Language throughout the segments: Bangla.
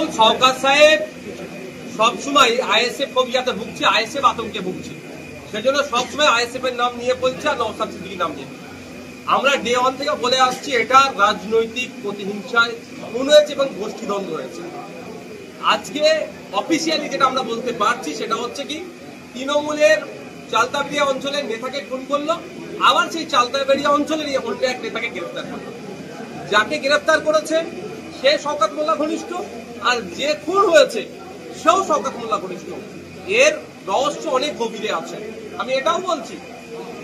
দেখুন, শওকত সাহেব সবসময় আইএসএফ ফোবিয়াতে ভুগছে, আইএসএফ আতঙ্কে ভুগছে, সেজন্য সবসময় আইএসএফ এর নাম নিয়ে বলছে আর নওশাদ সিদ্দিকীর নাম নিয়ে। আমরা ডে ওয়ান থেকে বলে আসছি এটা রাজনৈতিক প্রতিহিংসায় খুন হয়েছে এবং গোষ্ঠীদ্বন্দ্ব হয়েছে। আজকে অফিসিয়ালি যেটা আমরা বলতে পারছি সেটা হচ্ছে কি, তৃণমূলের চালতাবেড়িয়া অঞ্চলের নেতাকে খুন করলো, আবার সেই চালতাবেড়িয়া অঞ্চলের অন্য এক নেতাকে গ্রেফতার করলো। যাকে গ্রেফতার করেছে সে শওকত মোল্লা ঘনিষ্ঠ, আর যে খুন হয়েছে সেও শওকত মোল্লা ঘনিষ্ঠ। এর রহস্য অনেক গভীরে আছে। আমি এটাও বলছি,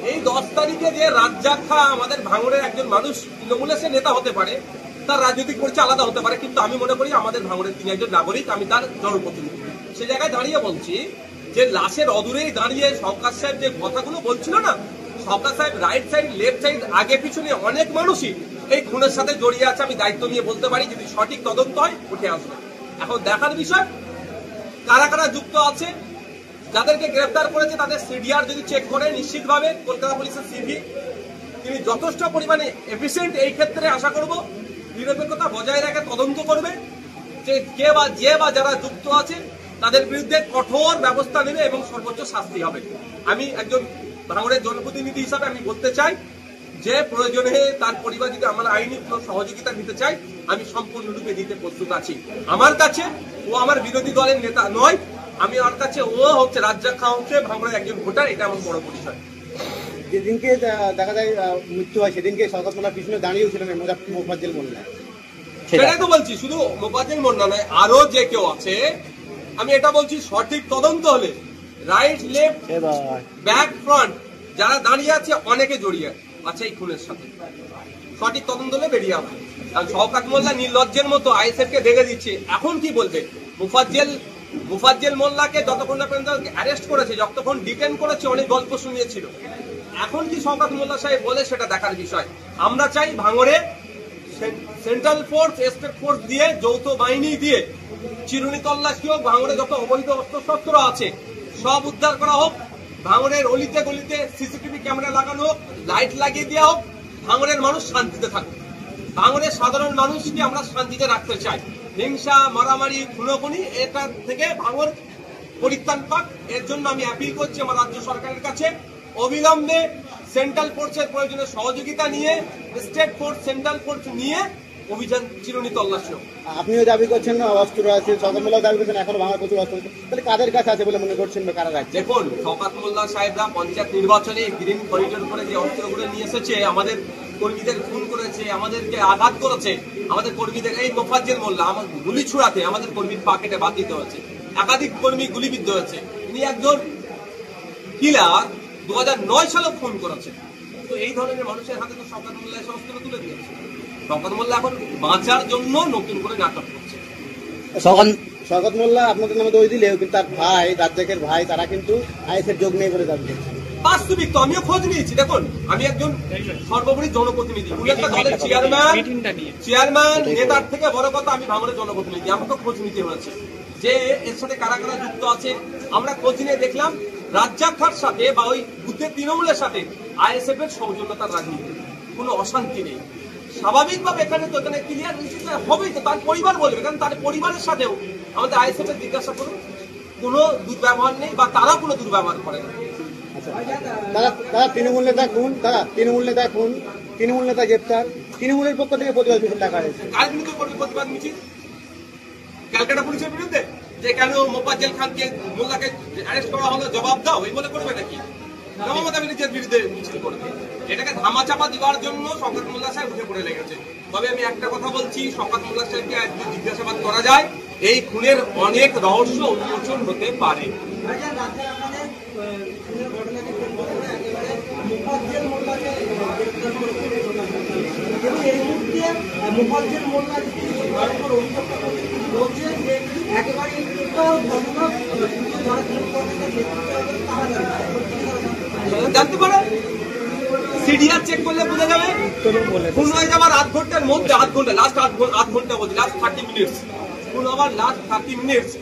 এই 10 তারিখে যে রাজ্জাক খাঁ আমাদের ভাঙড়ের একজন মানুষ, তৃণমূলের সে নেতা হতে পারে, তার রাজনৈতিক পরিচয় আলাদা হতে পারে, কিন্তু আমি মনে করি আমাদের ভাঙড়ের তিনি একজন নাগরিক, আমি তার জনপ্রতিনিধি। সে জায়গায় দাঁড়িয়ে বলছি যে লাশের অদূরেই দাঁড়িয়ে শওকত সাহেব যে কথাগুলো বলছিল না, শওকত সাহেব রাইট সাইড লেফট সাইড আগে পিছনে অনেক মানুষই এই খুনের সাথে জড়িয়ে আছে। আমি দায়িত্ব নিয়ে বলতে পারি, যদি সঠিক তদন্ত হয় উঠে আসবে। এখন দেখার বিষয় কারা কারা যুক্ত আছে, যাদেরকে গ্রেফতার করেছে তাদের সিডিআর যদি চেক করে, নিশ্চিতভাবে কলকাতা পুলিশের সিভি তিনি যথেষ্ট পরিমাণে এফিসিয়েন্ট। এই ক্ষেত্রে আশা করব নিরপেক্ষতা বজায় রেখে তদন্ত করবে, যে যারা যুক্ত আছে তাদের বিরুদ্ধে কঠোর ব্যবস্থা নেবে এবং সর্বোচ্চ শাস্তি হবে। আমি একজন ভাঙড়ের জনপ্রতিনিধি হিসাবে আমি বলতে চাই যে প্রয়োজনে তার পরিবার যদি আমার আইনি কোনো সহযোগিতা দিতে চাই, আমি সম্পূর্ণরূপে দিতে প্রস্তুত আছি। আমার কাছে ও আমার বিরোধী দলের নেতা নয়, আমি ওর কাছে ও হচ্ছে রাজ্জাক খাঁ, হচ্ছে ভাঙড়ের একজন ভোটার, এটা আমার বড় পরিচয়। যেদিনকে দেখা যায় মৃত্যু হয় সেদিনকে শওকত মোল্লার পিছনে দাঁড়িয়েও ছিলেন মোফাজ্জল মোল্লা। সেটাই তো বলছি, শুধু মোফাজ্জল মোল্লা নয়, আরো যে কেউ আছে। আমি এটা বলছি, সঠিক তদন্ত হলে রাইট লেফট ব্যাক ফ্রন্ট যারা দাঁড়িয়ে আছে অনেকে জড়িয়ে আছে এই খুনের সাথে, সঠিক তদন্ত হলে বেরিয়ে আসবে। কারণ শওকত মোল্লা নির্লজ্জের মতো আইএসএফ কে দেখে দিচ্ছে। এখন কি বলবে? মুফাজ্জল মোল্লাকে যতক্ষণ না পর্যন্ত অ্যারেস্ট করেছে, যতক্ষণ ডিটেন করেছে, অনেক গল্প শুনিয়েছিল। এখন কি শওকত মোল্লা সাহেব বলে সেটা দেখার বিষয়। আমরা চাই ভাঙড়ে সেন্ট্রাল ফোর্স, স্টেট ফোর্স দিয়ে, যৌথ বাহিনী দিয়ে চিরুনি তল্লাশি হোক, ভাঙড়ে যত অবৈধ অস্ত্রশস্ত্র আছে সব উদ্ধার করা হোক, ভাঙড়ের অলিতে গলিতে সিসিটিভি ক্যামেরা লাগানো হোক, লাইট লাগিয়ে দেওয়া হোক, ভাঙড়ের মানুষ শান্তিতে থাকুক। ভাঙড়ের সাধারণ মানুষকে আমরা শান্তিতে রাখতে চাই। হিংসা, মারামারি, খুনোখুনি এটা থেকে ভাঙড় পরিত্রাণ পাক। এর জন্য আমি অ্যাপিল করছি আমার রাজ্য সরকারের কাছে, অবিলম্বে সেন্ট্রাল ফোর্সের প্রয়োজনে সহযোগিতা নিয়ে, স্টেট ফোর্স, সেন্ট্রাল ফোর্স নিয়ে অভিযান চিরুনি তল্লাশি হোক। আপনিও দাবি করছেন না অস্ত্র আছে, শওকত মোল্লাও দাবি করছেন এখনো ভাঙড়ে প্রচুর অস্ত্র আছে, তাহলে কাদের কাছে আছে বলে মনে করছেন বা কারা রাখছে? দেখুন, শওকত মোল্লা সাহেবরা পঞ্চায়েত নির্বাচনে গ্রিন করিডোর করে যে অস্ত্রগুলো নিয়ে এসেছে, আমাদের কর্মীদের খুন করেছে, আমাদেরকে আঘাত করেছে, আমাদের কর্মীদের, এই মোফাজ্জল মোল্লা আমার গুলি ছুড়াতে আমাদের কর্মীর পকেটে বাদ দিতে হয়েছে, একাধিক কর্মী গুলিবিদ্ধ হয়েছে। তিনি একজন কিলার, 2009 সালে খুন করেছে। তো এই ধরনের মানুষের হাতে তো শওকত মোল্লা এসে অস্ত্র তুলে দিয়েছে। শওকত মোল্লা এখন বাঁচার জন্য নতুন করে নাটক করছে। শওকত মোল্লা আপনাদের নামে দোষ দিলেও কিন্তু তার ভাই, রাজ্জাকের ভাই, তারা কিন্তু আইএসএফ যোগ নেই বলে দাবি করছে। বাস্তবিক তো আমিও খোঁজ নিয়েছি। দেখুন, আমি একজন সর্বোপরি জনপ্রতিনিধি, একটা দলের চেয়ারম্যান, নেতার থেকে বড় কথা আমি ভাঙড়ের জনপ্রতিনিধি। আমাকে খোঁজ নিতে হয়েছে যে এর সাথে কারা কারা যুক্ত আছে। আমরা খোঁজ নিয়ে দেখলাম রাজ্জাক খাঁর সাথে বা ওই বুদ্ধের তৃণমূলের সাথে আইএসএফ এর সৌজন্যতার রাজনীতি, কোনো অশান্তি নেই। স্বাভাবিকভাবে এখানে তো এখানে ক্লিয়ার হবেই, তো তার পরিবার বলবে, কারণ তার পরিবারের সাথেও আমাদের আইএসএফ এর জিজ্ঞাসা করুন, কোনো দুর্ব্যবহার নেই বা তারা কোনো দুর্ব্যবহার করে না। তারা তৃণমূল নেতা খুন, তৃণমূল নেতা গ্রেপ্তার, তৃণমূলের পক্ষ থেকে প্রতিবাদ মিছিল ডাকা হয়েছে। কার বিরুদ্ধে করবে প্রতিবাদ মিছিল? ক্যালকাটা পুলিশের বিরুদ্ধে, যে কেন মোফাজ্জল খানকে, মোল্লাকে অ্যারেস্ট করা হলো, জবাব দাও, এই বলে করবে নাকি? মমতা ব্যানার্জির বিরুদ্ধে মিছিল করবে। এটাকে ধামাচাপা দেওয়ার জন্য শওকত মোল্লা সাহেব উঠে পড়ে লেগেছে। তবে আমি একটা কথা বলছি, শওকত মোল্লা সাহেবকে একদিন জিজ্ঞাসাবাদ করা যায়, এই খুনের অনেক রহস্য উন্মোচন হতে পারে। জানতে পারে, সিডিআর চেক করলে বোঝা যাবে। খুন হয়ে যাবার আধ ঘন্টার মধ্যে, লাস্ট আধ ঘন্টা বলছি, লাস্ট 30 মিনিটস, খুন হবার লাস্ট 30 মিনিটস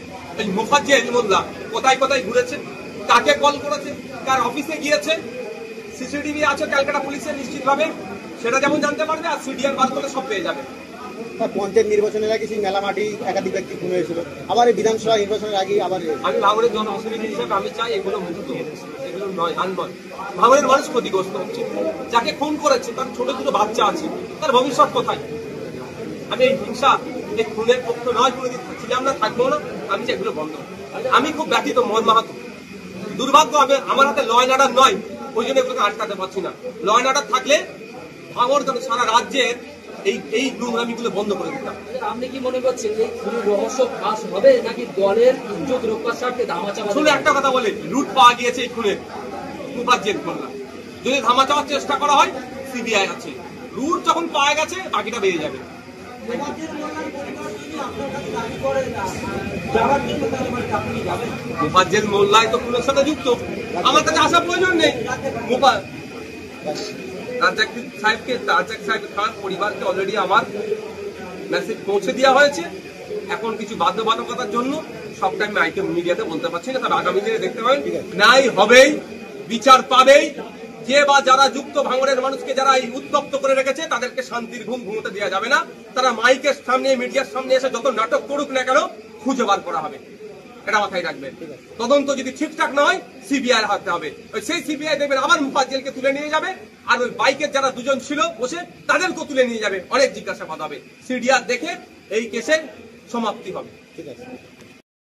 এই মোফাজ্জল মোল্লা কোথায় কোথায় ঘুরেছে, কাকে কল করেছে, কার অফিসে গিয়েছে, সিসিটিভি আছে ক্যালকাটা পুলিশের নিশ্চিতভাবে, সেটা যেমন জানতে পারবে, আর সিডিআর বার করলে সব পেয়ে যাবে। পঞ্চায়েত নির্বাচনের আগে সেই মেলা মাটি একাধিক ব্যক্তি খুন হয়েছিল, আবার এই বিধানসভা নির্বাচনের আগে আবার আমি ভাঙড়ের জনপ্রতিনিধি হিসেবে আমি চাই এগুলো মুক্ত, এগুলো নয় আর নয়। ভাঙড়ের মানুষ ক্ষতিগ্রস্ত হচ্ছে, যাকে খুন করেছে তার ছোট ছোট বাচ্চা আছে, তার ভবিষ্যৎ কোথায়? আমি এই হিংসা, এই খুনের পক্ষ নয়, কোনোদিন ছিলাম না, থাকবো না। আমি চাই এগুলো বন্ধ। আমি খুব ব্যথিত মোহন মাহাতো, দুর্ভাগ্য আমার হাতে ল অ্যান্ড অর্ডার নয়, ওই জন্য এগুলোকে আটকাতে পারছি না। ল অ্যান্ড অর্ডার থাকলে ভাঙড় সারা রাজ্যের এই নোংরামিগুলো বন্ধ করে দিতাম। আপনি কি মনে করছেন এই খুনের রহস্য ফাঁস হবে নাকি দলের ইজ্জত রক্ষার স্বার্থে ধামাচাপা? শুনে একটা কথা বলে, রুট পাওয়া গিয়েছে এই খুনের, মুফাজ্জেল মোল্লা। যদি ধামাচাওয়ার চেষ্টা করা হয়, সিবিআই আছে, রুট যখন পাওয়া গেছে বাকিটা বেরিয়ে যাবে। মুফাজ্জেল মোল্লাই তো খুনের সাথে যুক্ত, আমার কাছে আসার প্রয়োজন নেই। রাজ্জাক সাহেবকে তার পরিবারকে অলরেডি আমার মেসেজ পৌঁছে দেওয়া হয়েছে। এখন কিছু বাধ্যবাধকতার জন্য সবটা আমি আইটেম মিডিয়াতে বলতে পারছি না, তবে আগামী দিনে দেখতে পাবেন ন্যায় হবেই, বিচার পাবেই। যে বা যারা যুক্ত ভাঙড়ের মানুষকে যারা এই উত্তপ্ত করে রেখেছে তাদেরকে শান্তির ঘুম ঘুমোতে দেওয়া যাবে না। তারা মাইকের সামনে, মিডিয়ার সামনে এসে যত নাটক করুক না কেন, খুঁজে বার করা হবে, এটা মাথায় রাখবেন। তদন্ত যদি ঠিকঠাক না হয় সিবিআই হাতে হবে, সেই সিবিআই দেখবেন আবার মুফাজ্জেলকে তুলে নিয়ে যাবে, আর ওই বাইকের যারা দুজন ছিল বসে তাদেরকেও তুলে নিয়ে যাবে, অনেক জিজ্ঞাসাবাদ হবে। সিডিআর দেখে এই কেসের সমাপ্তি হবে। ঠিক আছে।